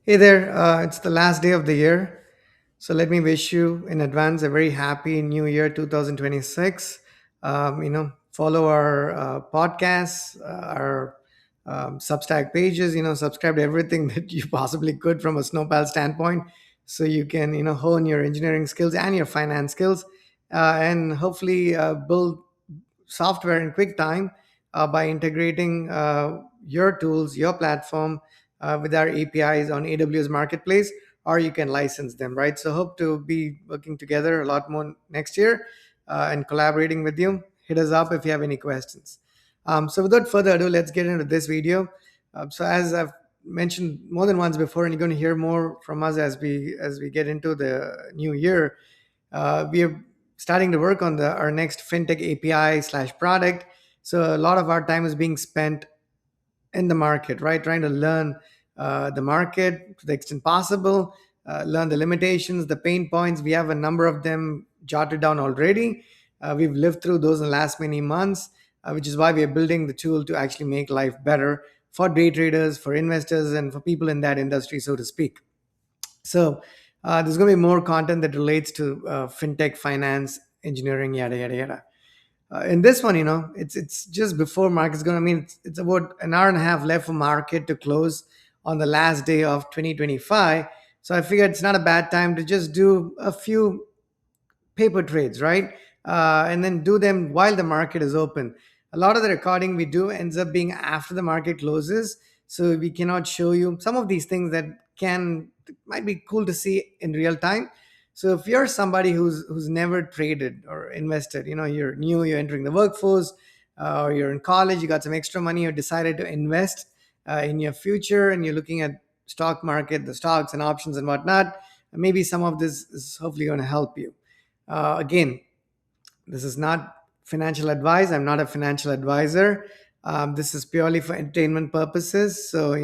Hey there, it's the last day of the year. So let me wish you in advance a very happy new year 2026. Follow our podcasts, our Substack pages, subscribe to everything that you possibly could from a Snowpal standpoint so you can, hone your engineering skills and your finance skills and hopefully build software in quick time by integrating your tools, your platform with our APIs on AWS Marketplace, or you can license them, right? So, hope to be working together a lot more next year and collaborating with you. Hit us up if you have any questions. Without further ado, let's get into this video. As I've mentioned more than once before, and you're going to hear more from us as we get into the new year, we are starting to work on our next fintech API slash product. So a lot of our time is being spent in the market, right? Trying to learn the market to the extent possible, learn the limitations, the pain points. We have a number of them jotted down already. We've lived through those in the last many months, which is why we are building the tool to actually make life better for day traders, for investors, and for people in that industry, so to speak. There's going to be more content that relates to fintech, finance, engineering, yada yada yada. In this one, it's just before market's going to. I mean, it's about an hour and a half left for market to close on the last day of 2025. So I figured it's not a bad time to just do a few paper trades, right? And then do them while the market is open. A lot of the recording we do ends up being after the market closes, so we cannot show you some of these things that can might be cool to see in real time. So if you're somebody who's never traded or invested, you're new, you're entering the workforce, or you're in college, you got some extra money, you decided to invest in your future, and you're looking at stock market, the stocks and options and whatnot. Maybe some of this is hopefully going to help you. Again, this is not financial advice. I'm not a financial advisor. This is purely for entertainment purposes. So,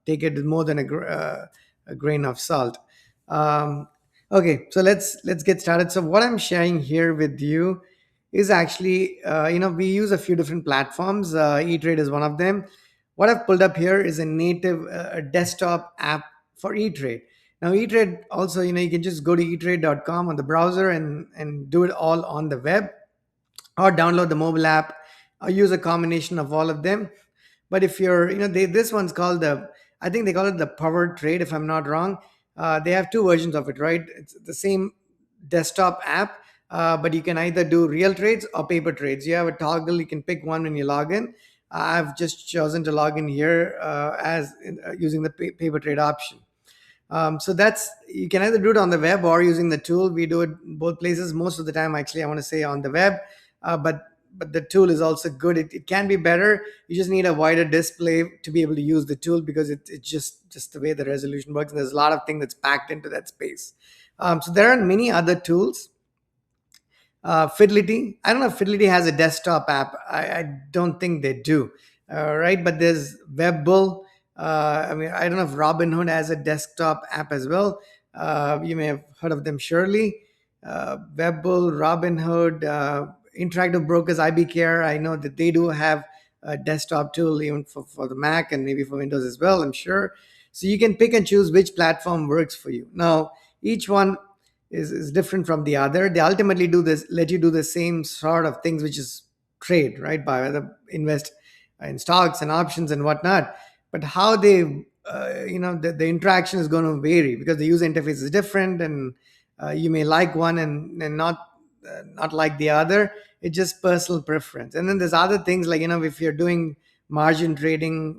take it with more than a grain of salt. Okay, so let's get started. So, what I'm sharing here with you is actually, we use a few different platforms. E-Trade is one of them. What I've pulled up here is a native desktop app for E-Trade. Now, E-Trade also, you can just go to etrade.com on the browser and do it all on the web, or download the mobile app, or use a combination of all of them. But if you're, this one's called I think they call it the Power Trade, if I'm not wrong. They have two versions of it, right? It's the same desktop app, but you can either do real trades or paper trades. You have a toggle, you can pick one when you log in. I've just chosen to log in here using the paper trade option. So that's, you can either do it on the web or using the tool. We do it both places most of the time. Actually, I want to say on the web, but the tool is also good. It can be better. You just need a wider display to be able to use the tool, because it's just the way the resolution works. And there's a lot of thing that's packed into that space. So there are many other tools. Fidelity. I don't know if Fidelity has a desktop app. I don't think they do. Right, but there's Webbull. I mean, I don't know if Robinhood has a desktop app as well. You may have heard of them, surely. Webbull, Robinhood, Interactive Brokers, IBKR. I know that they do have a desktop tool even for the Mac and maybe for Windows as well, I'm sure. So you can pick and choose which platform works for you. Now, each one is different from the other. They ultimately let you do the same sort of things, which is trade, right? By whether invest in stocks and options and whatnot. But how they, the interaction is going to vary, because the user interface is different, and you may like one and not like the other. It's just personal preference. And then there's other things like, if you're doing margin trading,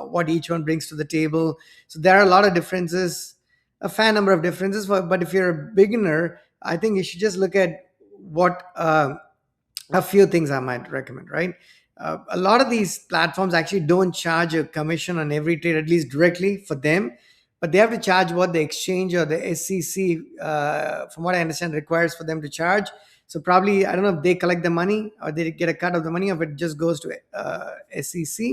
what each one brings to the table. So there are a lot of differences, a fair number of differences. But if you're a beginner, I think you should just look at what a few things I might recommend, right? A lot of these platforms actually don't charge a commission on every trade, at least directly for them, but they have to charge what the exchange or the SEC, from what I understand, requires for them to charge. So probably, I don't know if they collect the money or they get a cut of the money, or if it just goes to SEC.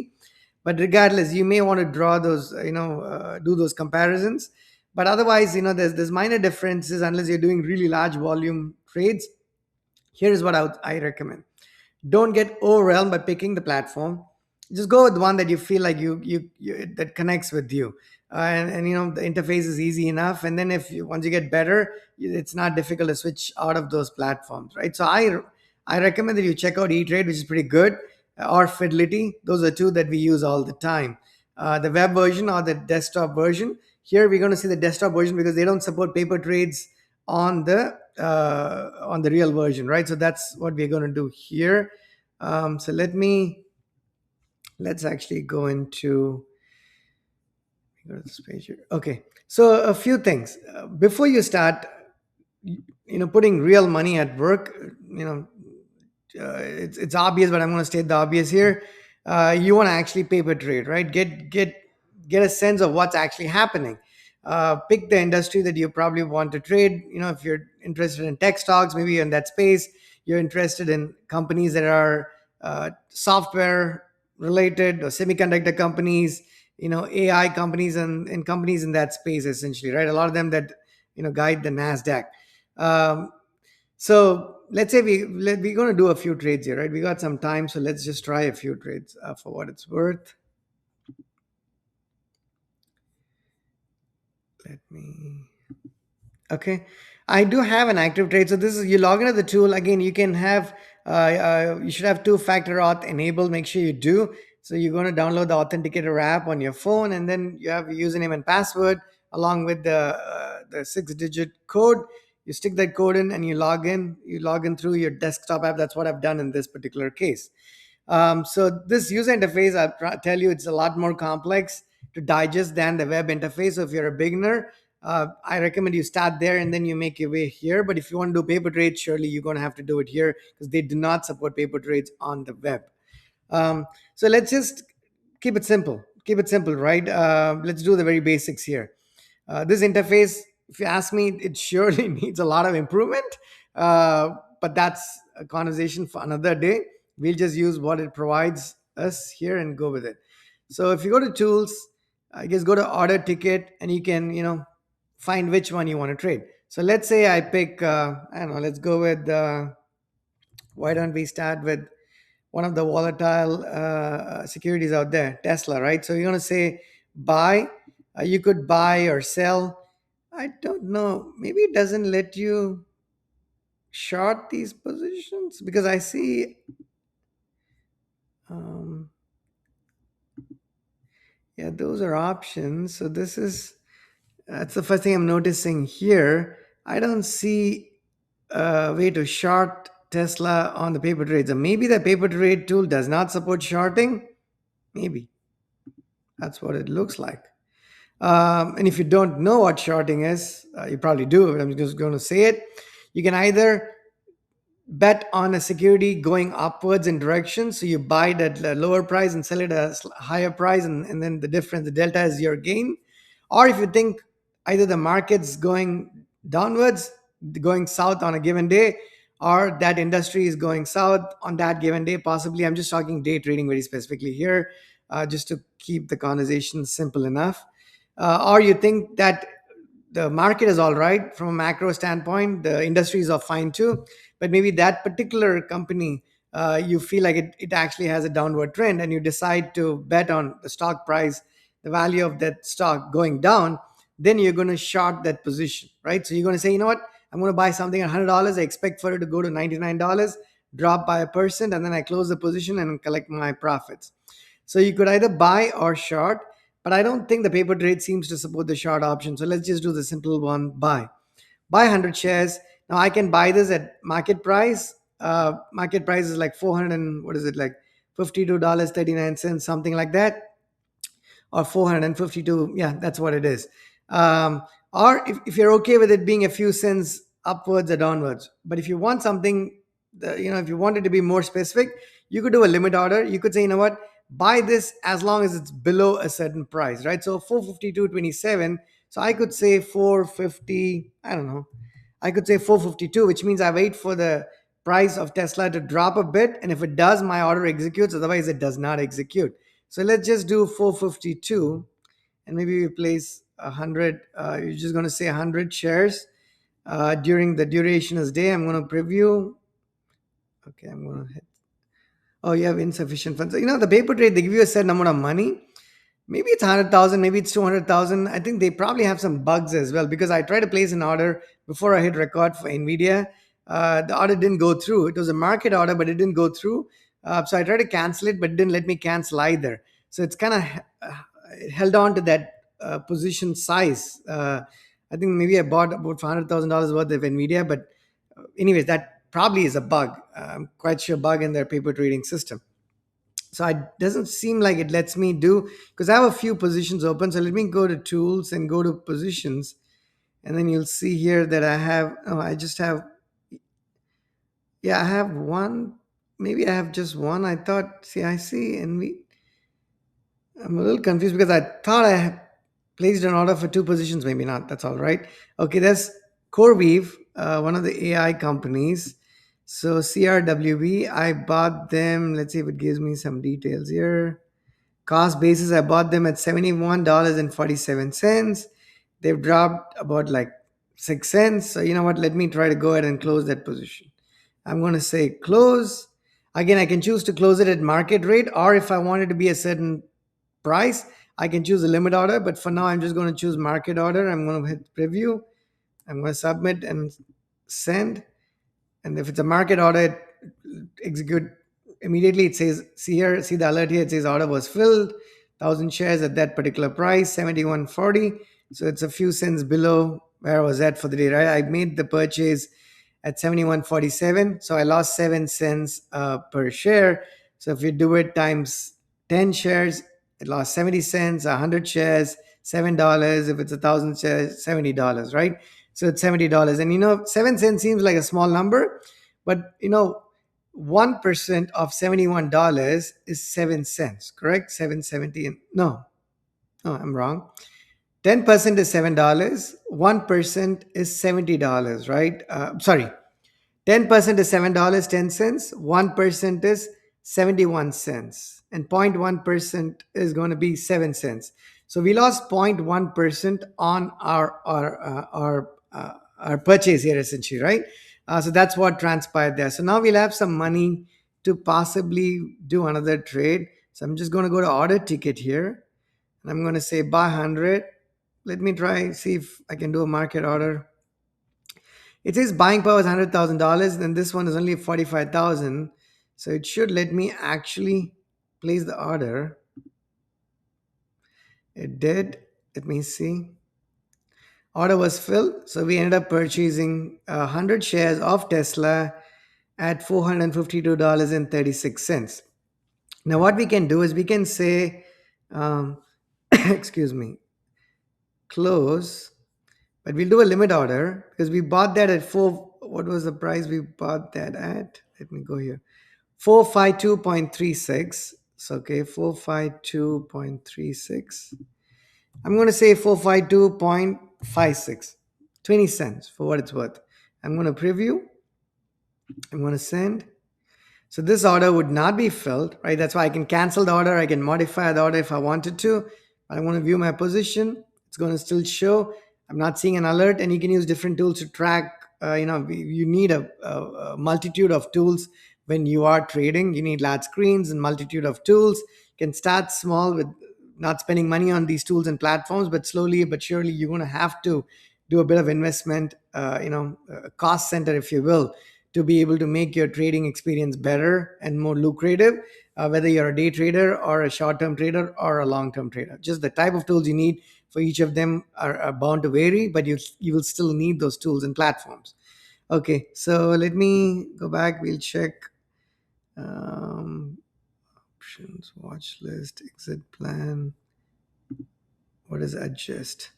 But regardless, you may want to draw those, do those comparisons. But otherwise, there's minor differences unless you're doing really large volume trades. Here is what I recommend. Don't get overwhelmed by picking the platform. Just go with one that you feel like you that connects with you. and the interface is easy enough. And then if you, once you get better, it's not difficult to switch out of those platforms, right? So I recommend that you check out E-Trade, which is pretty good, or Fidelity. Those are two that we use all the time. The web version or the desktop version. Here we're going to see the desktop version because they don't support paper trades on the real version, right? So that's what we're going to do here. So let's actually go to this page here. Okay, so a few things before you start, putting real money at work. It's obvious, but I'm going to state the obvious here. You want to actually paper trade, right? Get a sense of what's actually happening. Pick the industry that you probably want to trade. If you're interested in tech stocks, maybe in that space. You're interested in companies that are software related or semiconductor companies, AI companies, and companies in that space, essentially, right? A lot of them that guide the Nasdaq. Um, so let's say we're going to do a few trades here, right? We got some time, so let's just try a few trades for what it's worth. Let me. Okay, I do have an active trade. So this is, you log into the tool again. You can have you should have two-factor auth enabled. Make sure you do. So you're going to download the authenticator app on your phone, and then you have your username and password along with the six-digit code. You stick that code in and you log in. You log in through your desktop app. That's what I've done in this particular case. So this user interface, tell you, it's a lot more complex to digest than the web interface. So if you're a beginner, I recommend you start there and then you make your way here. But if you want to do paper trades, surely you're going to have to do it here because they do not support paper trades on the web. So let's just keep it simple. Keep it simple, right? Let's do the very basics here. This interface, if you ask me, it surely needs a lot of improvement. But that's a conversation for another day. We'll just use what it provides us here and go with it. So if you go to tools, I guess go to order ticket and you can, find which one you want to trade. So let's say I pick, I don't know, let's go with, why don't we start with one of the volatile securities out there, Tesla, right? So you're going to say buy. You could buy or sell. I don't know. Maybe it doesn't let you short these positions because I see. Um, yeah, those are options. So that's the first thing I'm noticing here. I don't see a way to short Tesla on the paper trades. So maybe the paper trade tool does not support shorting. Maybe that's what it looks like. And if you don't know what shorting is, you probably do. I'm just going to say it. You can either bet on a security going upwards in direction, so you buy it at a lower price and sell it at a higher price, and then the difference, the delta, is your gain. Or if you think either the market's going downwards, going south on a given day, or that industry is going south on that given day, possibly. I'm just talking day trading very specifically here, just to keep the conversation simple enough. Or you think that the market is all right from a macro standpoint, the industries are fine too, but maybe that particular company, you feel like it actually has a downward trend and you decide to bet on the stock price, the value of that stock going down. Then you're going to short that position, right? So you're going to say, you know what, I'm going to buy something at $100. I expect for it to go to $99, drop by 1%, and then I close the position and collect my profits. So you could either buy or short, but I don't think the paper trade seems to support the short option. So let's just do the simple one: buy. Buy 100 shares. Now I can buy this at market price. Market price is like 400 and what is it, like $52.39, something like that, or 452. Yeah, that's what it is. Or if you're okay with it being a few cents upwards or downwards, but if you want something, if you want it to be more specific, you could do a limit order. You could say, you know what, buy this as long as it's below a certain price, right? So 452.27. So I could say 450, I don't know, I could say 452, which means I wait for the price of Tesla to drop a bit. And if it does, my order executes. Otherwise, it does not execute. So let's just do 452 and maybe we place 100. You're just going to say 100 shares during the duration of the day. I'm going to preview. Okay, I'm going to hit. Oh, you have insufficient funds. The paper trade, they give you a certain amount of money. Maybe it's 100,000, maybe it's 200,000. I think they probably have some bugs as well because I tried to place an order before I hit record for Nvidia. The order didn't go through. It was a market order, but it didn't go through. So I tried to cancel it, but it didn't let me cancel either. So it's kind of held on to that position size. I think maybe I bought about $100,000 worth of Nvidia, but anyways, that probably is a bug. I'm quite sure bug in their paper trading system. So it doesn't seem like it lets me do, because I have a few positions open. So let me go to tools and go to positions, and then you'll see here that I have, oh, I just have, yeah, I have one. Maybe I have just one. I thought, see, I see, and I'm a little confused because I thought I had placed an order for two positions. Maybe not. That's all right. Okay, there's CoreWeave, one of the AI companies. So CRWB, I bought them. Let's see if it gives me some details here. Cost basis, I bought them at $71.47. They've dropped about like 6 cents. So you know what? Let me try to go ahead and close that position. I'm going to say close. Again, I can choose to close it at market rate, or if I wanted to be a certain price, I can choose a limit order. But for now, I'm just going to choose market order. I'm going to hit preview. I'm going to submit and send. And if it's a market order, execute immediately. It says, see here, see the alert here. It says order was filled, 1,000 shares at that particular price, 71.40. So it's a few cents below where I was at for the day, right? I made the purchase at 71.47. So I lost 7 cents per share. So if you do it times 10 shares, it lost 70 cents. 100 shares, $7. If it's 1,000 shares, $70, right? So it's $70. And 7 cents seems like a small number, but 1% of $71 is 7 cents, correct? 770. No, no, I'm wrong. 10% is $7. 1% is $70, right? Sorry, 10% is $7.10. 1% is 71 cents. And 0.1% is going to be 7 cents. So we lost 0.1% on our purchase here, essentially, right? So that's what transpired there. So now we'll have some money to possibly do another trade. So I'm just going to go to order ticket here. And I'm going to say buy 100. Let me try, see if I can do a market order. It says buying power is $100,000, and this one is only 45,000. So it should let me actually place the order. It did. Let me see. Order was filled. So we ended up purchasing 100 shares of Tesla at $452.36. Now, what we can do is we can say, excuse me, close, but we'll do a limit order because we bought that at four. What was the price we bought that at? Let me go here. 452.36. So, okay, 452.36. I'm going to say 452.56. 20 cents for what it's worth. I'm going to preview. I'm going to send. So this order would not be filled, right? That's why I can cancel the order. I can modify the order if I wanted to. But I want to view my position. It's going to still show. I'm not seeing an alert, and you can use different tools to track. You need a multitude of tools when you are trading. You need large screens and multitude of tools. You can start small with not spending money on these tools and platforms, but slowly but surely you're going to have to do a bit of investment, a cost center, if you will, to be able to make your trading experience better and more lucrative, whether you're a day trader or a short-term trader or a long-term trader. Just the type of tools you need for each of them are bound to vary, but you will still need those tools and platforms. Okay, so let me go back. We'll check options, watch list, exit plan. What is adjust?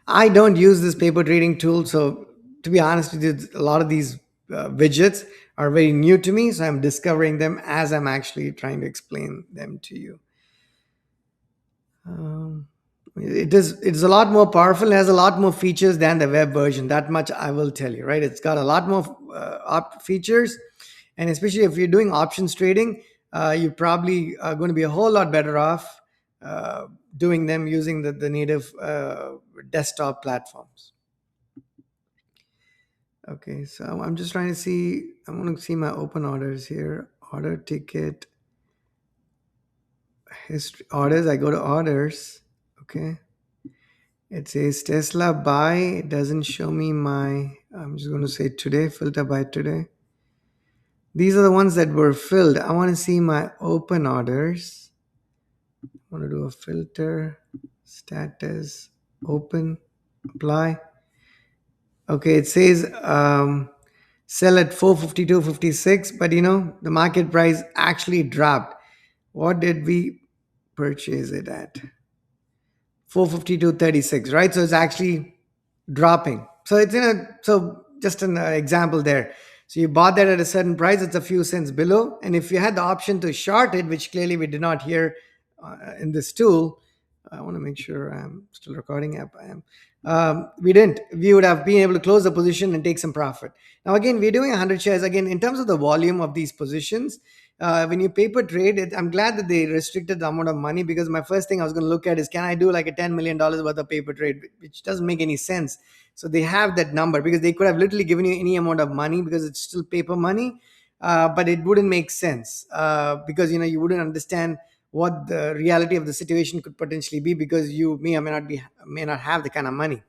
I don't use this paper trading tool, so to be honest with you, a lot of these widgets are very new to me, so I'm discovering them as I'm actually trying to explain them to you. Um, it's a lot more powerful. It has a lot more features than the web version. That much I will tell you, right? It's got a lot more features, and especially if you're doing options trading, you probably are going to be a whole lot better off doing them using the native desktop platforms. Okay, so I'm just trying to see. I want to see my open orders here. Order ticket. history orders. I go to orders. Okay. It says Tesla buy. It doesn't show me my. I'm just going to say today, filter by today. These are the ones that were filled. I want to see my open orders. I want to do a filter, status, open, apply. Okay, it says sell at 452.56, but the market price actually dropped. What did we purchase it at? 452.36, right? So it's actually dropping. So it's in a so just an example there. So you bought that at a certain price, it's a few cents below, and if you had the option to short it, which clearly we did not hear in this tool. I want to make sure I'm still recording. Yep, I am. We didn't. We would have been able to close the position and take some profit. Now again, we're doing 100 shares. Again, in terms of the volume of these positions, when you paper trade it, I'm glad that they restricted the amount of money, because my first thing I was going to look at is, can I do like a $10 million worth of paper trade, which doesn't make any sense. So they have that number, because they could have literally given you any amount of money, because it's still paper money, but it wouldn't make sense, because you wouldn't understand what the reality of the situation could potentially be, because you may not have the kind of money.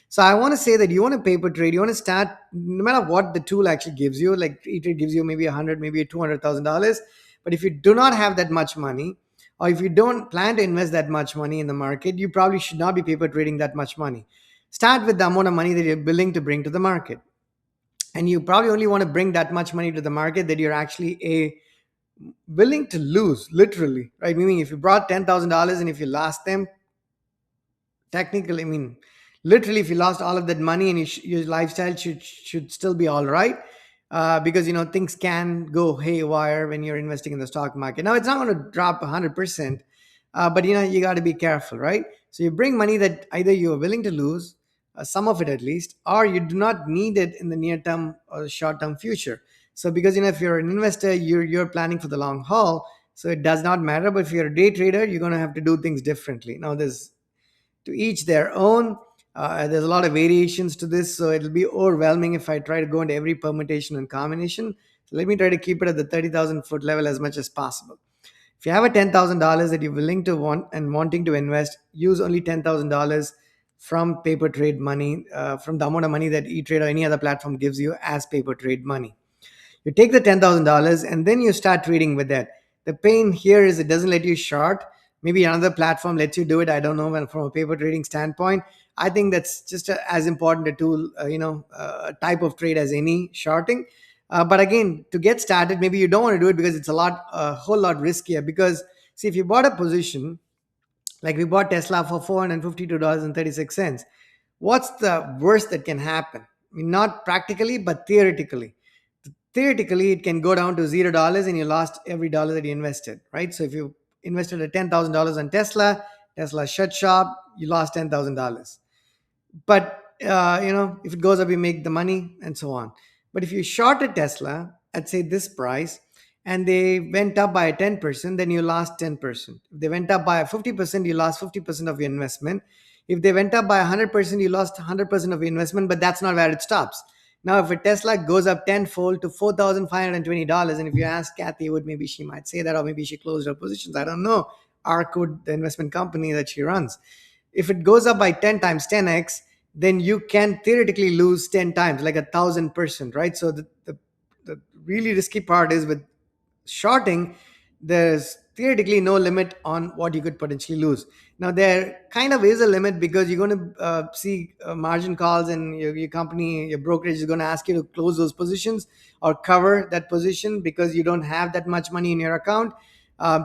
So I want to say that you want to paper trade, you want to start no matter what the tool actually gives you. Like it gives you maybe 100, maybe $200,000. But if you do not have that much money, or if you don't plan to invest that much money in the market, you probably should not be paper trading that much money. Start with the amount of money that you're willing to bring to the market. And you probably only want to bring that much money to the market that you're actually willing to lose, literally, right? Meaning if you brought $10,000 and if you lost them, technically, I mean, literally, if you lost all of that money, and your lifestyle should still be all right, because things can go haywire when you're investing in the stock market. Now it's not going to drop 100%, but you got to be careful, right? So you bring money that either you are willing to lose, some of it at least, or you do not need it in the near term or the short term future. So because if you're an investor, you're planning for the long haul, so it does not matter. But if you're a day trader, you're going to have to do things differently. Now there's to each their own. There's a lot of variations to this, so it'll be overwhelming if I try to go into every permutation and combination. So let me try to keep it at the 30,000 foot level as much as possible. If you have a $10,000 that you're willing to wanting to invest, use only $10,000 from paper trade money, from the amount of money that E-Trade or any other platform gives you as paper trade money. You take the $10,000 and then you start trading with that. The pain here is it doesn't let you short. Maybe another platform lets you do it. I don't know. And from a paper trading standpoint, I think that's just as important a tool, a type of trade as any shorting. But again, to get started, maybe you don't want to do it because it's a whole lot riskier. Because see, if you bought a position, like we bought Tesla for $452.36, what's the worst that can happen? I mean, not practically, but theoretically. Theoretically, it can go down to $0 and you lost every dollar that you invested, right? So if you invested at $10,000 on Tesla, Tesla shut shop, you lost $10,000. But if it goes up, you make the money and so on. But if you shorted Tesla at say this price and they went up by 10%, then you lost 10%. If they went up by 50%, you lost 50% of your investment. If they went up by 100%, you lost 100% of your investment. But that's not where it stops. Now if a Tesla goes up tenfold to $4,520, and if you ask Kathy Wood, maybe she might say that, or maybe she closed her positions, I don't know. Arkwood, the investment company that she runs, if it goes up by 10 times 10x, then you can theoretically lose 10 times, like 1,000%, right? So the really risky part is with shorting, there's theoretically no limit on what you could potentially lose. Now there kind of is a limit, because you're going to see margin calls, and your company, your brokerage is going to ask you to close those positions or cover that position, because you don't have that much money in your account.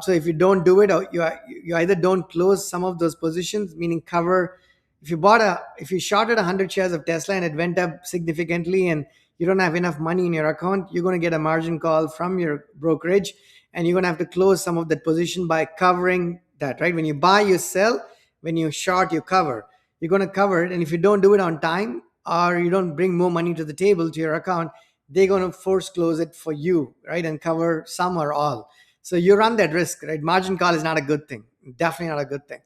So if you don't do it, or you either don't close some of those positions, meaning cover. If you shorted 100 shares of Tesla and it went up significantly, and you don't have enough money in your account, you're going to get a margin call from your brokerage, and you're going to have to close some of that position by covering that, right? When you buy, you sell. When you short, you cover. You're going to cover it, and if you don't do it on time, or you don't bring more money to the table to your account, they're going to force close it for you, right? And cover some or all. So you run that risk, right? Margin call is not a good thing. Definitely not a good thing.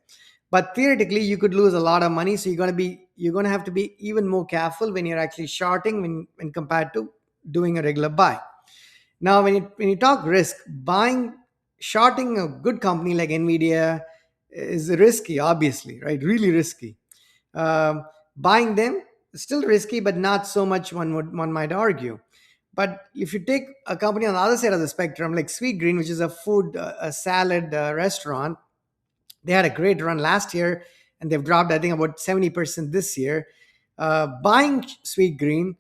But theoretically, you could lose a lot of money. So you're gonna have to be even more careful when you're actually shorting, when compared to doing a regular buy. Now, when you talk risk, buying shorting a good company like Nvidia is risky, obviously, right? Really risky. Um, Buying them is still risky, but not so much. One might argue. But if you take a company on the other side of the spectrum, like Sweet Green, which is a food, a salad restaurant, they had a great run last year, and they've dropped, I think, about 70% this year. Buying Sweet Green,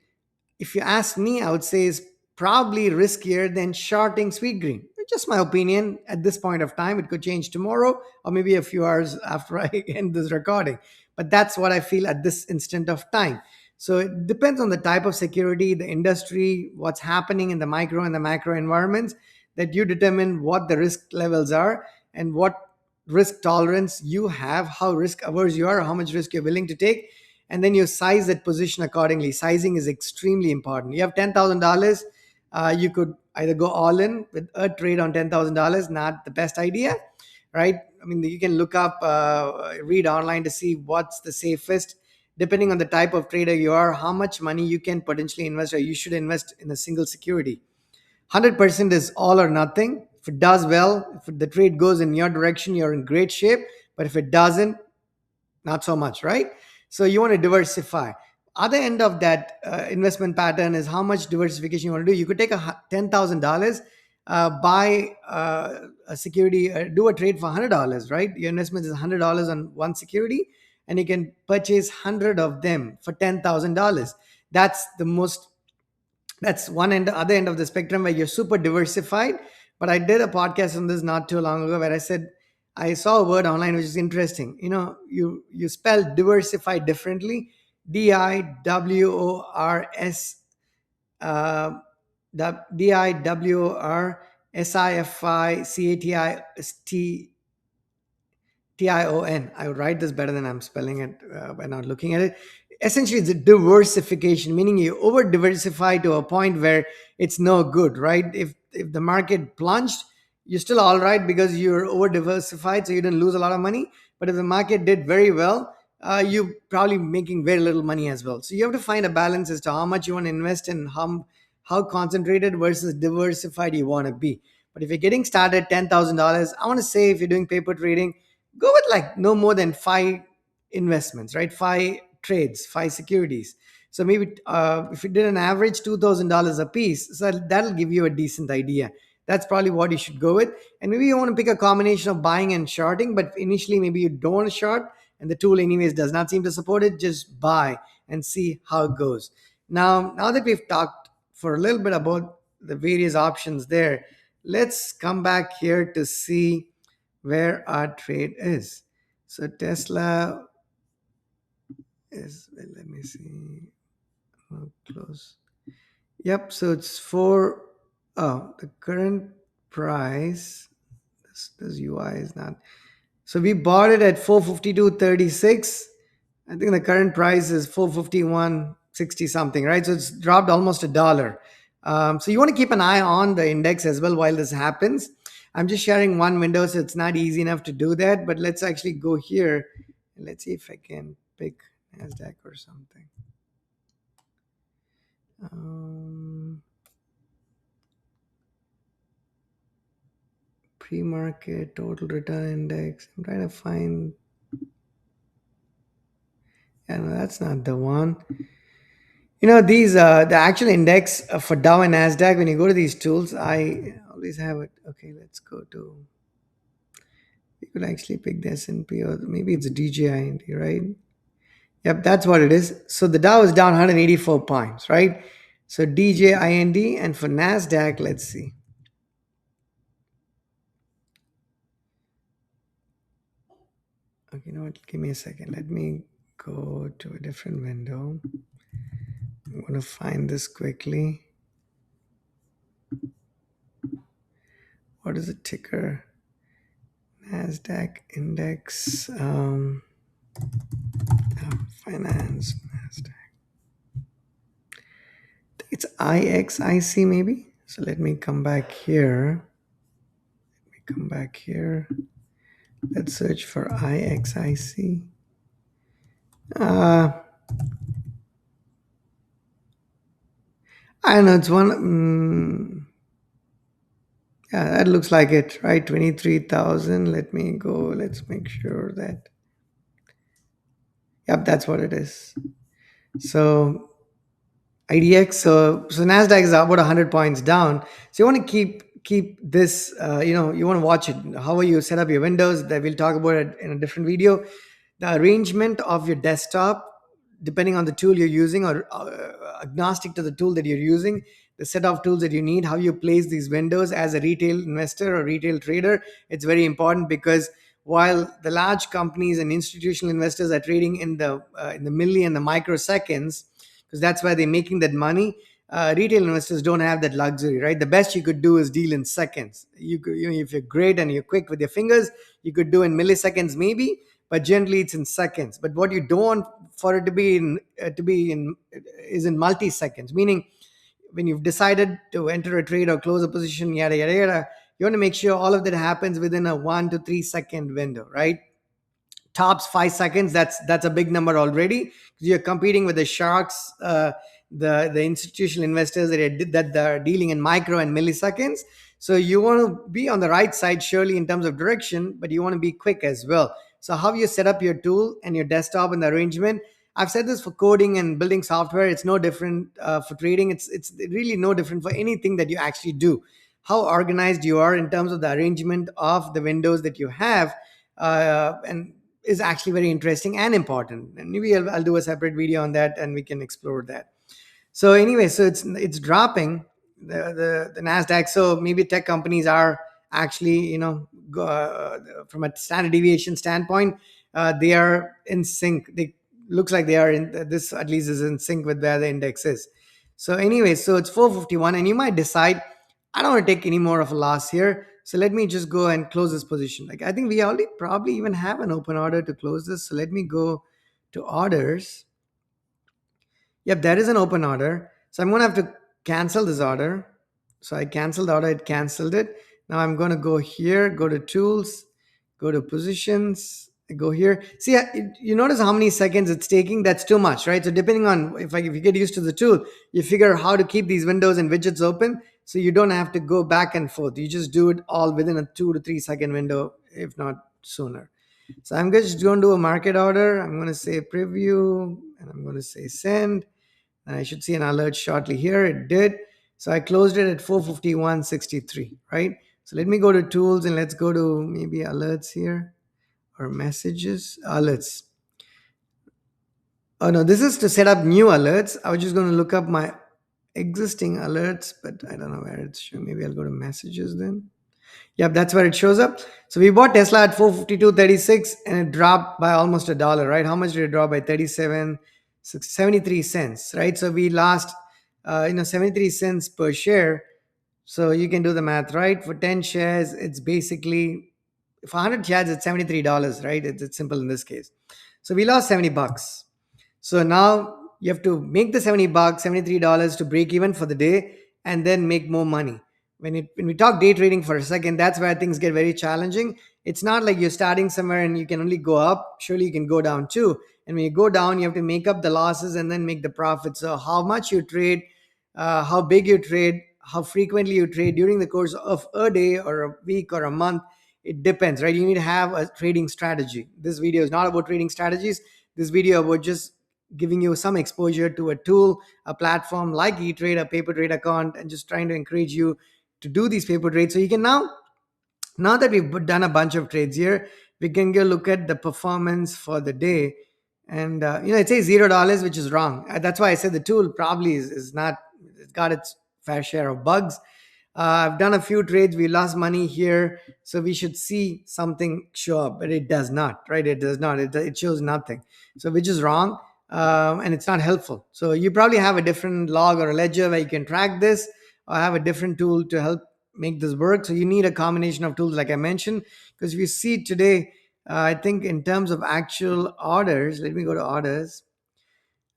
if you ask me, I would say is probably riskier than shorting Sweet Green. Just my opinion at this point of time. It could change tomorrow or maybe a few hours after I end this recording. But that's what I feel at this instant of time. So it depends on the type of security, the industry, what's happening in the micro and the macro environments, that you determine what the risk levels are and what risk tolerance you have, how risk averse you are, how much risk you're willing to take, and then you size that position accordingly. Sizing is extremely important. You have $10,000, you could either go all in with a trade on $10,000, not the best idea, right? I mean, you can look up, read online to see what's the safest, depending on the type of trader you are, how much money you can potentially invest, or you should invest in a single security. 100% is all or nothing. If it does well, if the trade goes in your direction, you're in great shape. But if it doesn't, not so much, right? So you want to diversify. Other end of that investment pattern is how much diversification you want to do. You could take $10,000, buy a security, do a trade for $100, right? Your investment is $100 on one security, and you can purchase 100 of them for $10,000. That's the most, that's one end, other end of the spectrum, where you're super diversified. But I did a podcast on this not too long ago, where I said I saw a word online which is interesting. You spell diversify differently. DIWORS, uh, DIWORSIFICATIST TION. I would write this better than I'm spelling it by not looking at it. Essentially, it's a diversification, meaning you over diversify to a point where it's no good, right? If the market plunged, you're still all right because you're over diversified, so you didn't lose a lot of money. But if the market did very well, you probably making very little money as well. So you have to find a balance as to how much you want to invest and how concentrated versus diversified you want to be. But if you're getting started, $10,000, I want to say, if you're doing paper trading, go with like no more than five investments, right? Five trades, five securities. So maybe if you did an average $2,000 a piece, so that'll give you a decent idea. That's probably what you should go with. And maybe you want to pick a combination of buying and shorting, but initially maybe you don't want to short, and the tool anyways does not seem to support it. Just buy and see how it goes. Now that we've talked for a little bit about the various options there, let's come back here to see where our trade is. So Tesla is, well, let me see how close. Yep, so it's for, oh, the current price. This UI is not. So we bought it at 452.36. I think the current price is 451.60 something, right? So it's dropped almost a dollar. So you want to keep an eye on the index as well while this happens. I'm just sharing one window, so it's not easy enough to do that. But let's actually go here and let's see if I can pick Nasdaq or something. Pre-market total return index. I'm trying to find. Yeah, no, that's not the one. These the actual index for Dow and Nasdaq. When you go to these tools, I always have it. Okay, let's go to. You could actually pick the S&P, or maybe it's a DJI, right? Yep, that's what it is. So the Dow is down 184 points, right? So DJIND, and for Nasdaq, let's see. Okay, you know what? Give me a second. Let me go to a different window. I'm going to find this quickly. What is the ticker? Nasdaq index. Finance Nasdaq. It's IXIC maybe. So let me come back here. Let's search for IXIC. I don't know. It's one. Yeah, that looks like it, right? 23,000. Let me go. Let's make sure that. Yep, that's what it is. So IDX, so Nasdaq is about 100 points down. So you want to keep this. You want to watch it. How you set up your windows? That we'll talk about it in a different video. The arrangement of your desktop, depending on the tool you're using, or agnostic to the tool that you're using, the set of tools that you need, how you place these windows as a retail investor or retail trader, it's very important because while the large companies and institutional investors are trading in the milli and the microseconds, because that's why they're making that money. Retail investors don't have that luxury, right? The best you could do is deal in seconds. If you're great and you're quick with your fingers, you could do in milliseconds maybe, but generally it's in seconds. But what you don't want for it to be in is in multi seconds, meaning when you've decided to enter a trade or close a position, yada yada yada, you want to make sure all of that happens within a 1 to 3 second window, right? Tops 5 seconds, that's a big number already, because you're competing with the sharks, the institutional investors that are dealing in micro and milliseconds. So you want to be on the right side surely in terms of direction, but you want to be quick as well. So how you set up your tool and your desktop and the arrangement, I've said this for coding and building software, it's no different. For trading, it's really no different for anything that you actually do. How organized you are in terms of the arrangement of the windows that you have, and is actually very interesting and important. And maybe I'll do a separate video on that and we can explore that. So anyway, so it's dropping the Nasdaq. So maybe tech companies are actually, from a standard deviation standpoint, they are in sync. They looks like they are in this, at least is in sync with where the index is. So anyway, so it's 451, and you might decide I don't want to take any more of a loss here. So let me just go and close this position. Like I think we already probably even have an open order to close this. So let me go to orders. Yep, there is an open order. So I'm going to have to cancel this order. So I canceled the order, it canceled it. Now I'm going to go here, go to tools, go to positions, go here. See, you notice how many seconds it's taking? That's too much, right? So depending on if you get used to the tool, you figure how to keep these windows and widgets open so you don't have to go back and forth. You just do it all within a 2 to 3 second window, if not sooner. So I'm just going to do a market order. I'm going to say preview and I'm going to say send. And I should see an alert shortly here. It did. So I closed it at 451.63, right? So let me go to tools and let's go to maybe alerts here or messages. Alerts. Oh no, this is to set up new alerts. I was just going to look up my existing alerts, but I don't know where it's showing. Maybe I'll go to messages then. Yep, that's where it shows up. So we bought Tesla at 452.36 and it dropped by almost a dollar, right? How much did it drop by? 73 cents, right? So we lost 73 cents per share. So you can do the math, right? For 10 shares, it's basically, for 100 shares, it's $73, right? It's simple in this case. So we lost 70 bucks. So now you have to make the 70 bucks, $73 to break even for the day and then make more money. When we talk day trading for a second, that's where things get very challenging. It's not like you're starting somewhere and you can only go up. Surely you can go down too. And when you go down, you have to make up the losses and then make the profits. So how much you trade, how big you trade, how frequently you trade during the course of a day or a week or a month, it depends, right? You need to have a trading strategy. This video is not about trading strategies. This video about just giving you some exposure to a tool, a platform like eTrade, a paper trade account, and just trying to encourage you to do these paper trades. So you can now that we've done a bunch of trades here, we can go look at the performance for the day. And it says $0, which is wrong. That's why I said the tool probably is not, it's got its fair share of bugs. I've done a few trades. We lost money here. So we should see something show up, but it does not, right? It does not. It shows nothing. So which is wrong. And it's not helpful. So you probably have a different log or a ledger where you can track this, or have a different tool to help make this work. So you need a combination of tools, like I mentioned, because if you see today, I think in terms of actual orders, let me go to orders.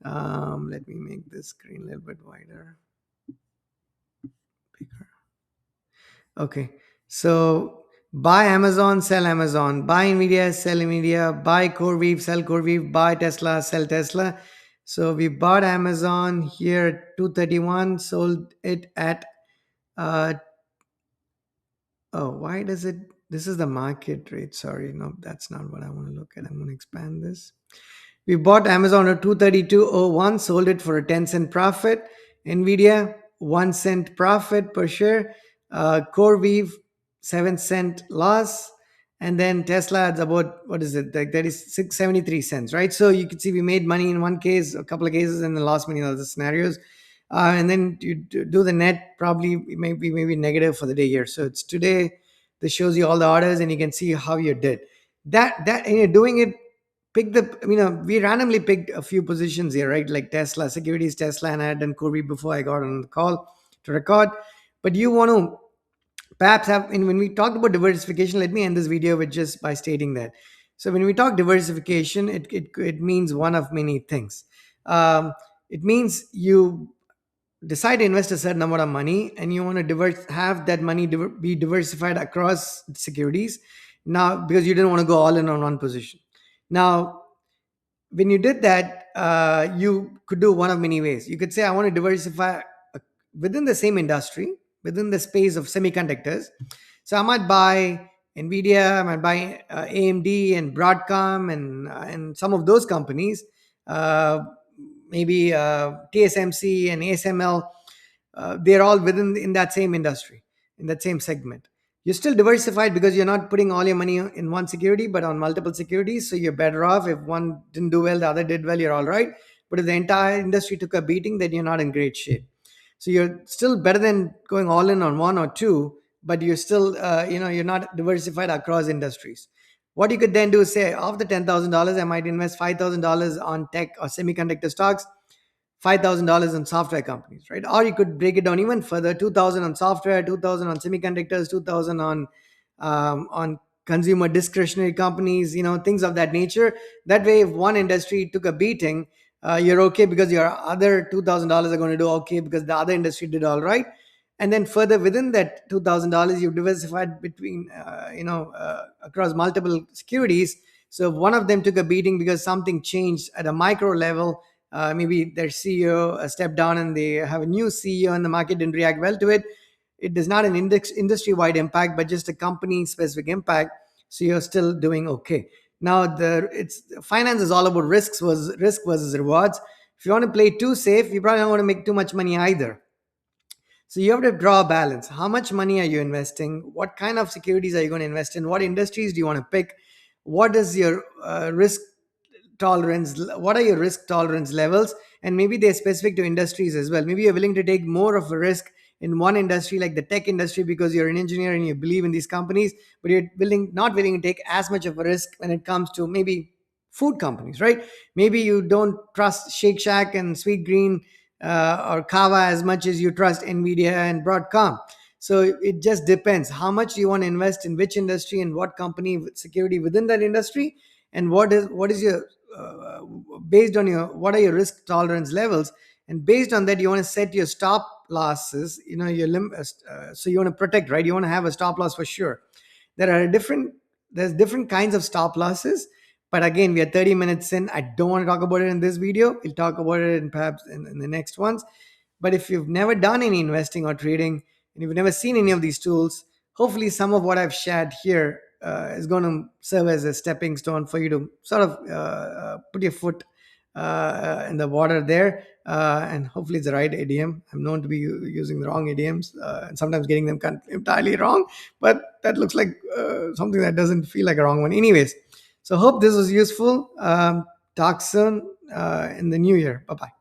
Let me make this screen a little bit wider. Bigger. Okay. So buy Amazon, sell Amazon, buy Nvidia, sell Nvidia, buy CoreWeave, sell CoreWeave, buy Tesla, sell Tesla. So we bought Amazon here at 231, sold it at uh, Oh, why does it? This is the market rate. Sorry, no, that's not what I want to look at. I'm going to expand this. We bought Amazon at 232.01, sold it for a 10-cent profit. Nvidia, 1 cent profit per share. CoreWeave, 7 cent loss. And then Tesla, it's about, what is it? Like that is 673 cents, right? So you can see we made money in one case, a couple of cases, and then lost money in other scenarios. And then you do the net, probably maybe negative for the day here. So it's today. This shows you all the orders, and you can see how you did. That and you're doing it. Pick the, we randomly picked a few positions here, right? Like Tesla securities, Tesla, and I had done Corby before I got on the call to record. But you want to perhaps have, and when we talked about diversification, let me end this video with just by stating that. So when we talk diversification, it means one of many things. It means you decide to invest a certain amount of money, and you want to have that money be diversified across securities now, because you didn't want to go all in on one position. Now, when you did that, you could do one of many ways. You could say, I want to diversify uh, within the same industry, within the space of semiconductors. So I might buy Nvidia, I might buy AMD and Broadcom, and some of those companies, uh, maybe TSMC and ASML. They're all within in that same industry, in that same segment. You're still diversified because you're not putting all your money in one security but on multiple securities, so you're better off. If one didn't do well, the other did well, you're all right. But if the entire industry took a beating, then you're not in great shape. So you're still better than going all in on one or two, but you're still you're not diversified across industries. What you could then do is say, of the $10,000, I might invest $5,000 on tech or semiconductor stocks, $5,000 on software companies, right? Or you could break it down even further: 2,000 on software, 2,000 on semiconductors, 2,000 on consumer discretionary companies, things of that nature. That way, if one industry took a beating, you're okay because your other $2,000 are going to do okay because the other industry did all right. And then further within that $2,000, you've diversified between, across multiple securities. So if one of them took a beating because something changed at a micro level, maybe their CEO stepped down and they have a new CEO and the market didn't react well to it. It is not an industry wide impact, but just a company specific impact. So you're still doing okay. Now it's finance is all about risk versus rewards. If you want to play too safe, you probably don't want to make too much money either. So you have to draw a balance. How much money are you investing? What kind of securities are you going to invest in? What industries do you want to pick? What is your risk tolerance? What are your risk tolerance levels? And maybe they're specific to industries as well. Maybe you're willing to take more of a risk in one industry like the tech industry because you're an engineer and you believe in these companies, but you're not willing to take as much of a risk when it comes to maybe food companies, right? Maybe you don't trust Shake Shack and Sweet Green or Kava as much as you trust Nvidia and Broadcom. So it just depends how much you want to invest in which industry and what company security within that industry, and what is your based on your what are your risk tolerance levels, and based on that you want to set your stop losses. So you want to protect, right? You want to have a stop loss for sure. There's different kinds of stop losses, but again, we are 30 minutes in. I don't want to talk about it in this video. We'll talk about it in perhaps in the next ones. But if you've never done any investing or trading and you've never seen any of these tools, hopefully some of what I've shared here is going to serve as a stepping stone for you to sort of put your foot in the water there. And hopefully it's the right idiom. I'm known to be using the wrong idioms and sometimes getting them entirely wrong, but that looks like something that doesn't feel like a wrong one. Anyways, so hope this was useful. Talk soon in the new year. Bye bye.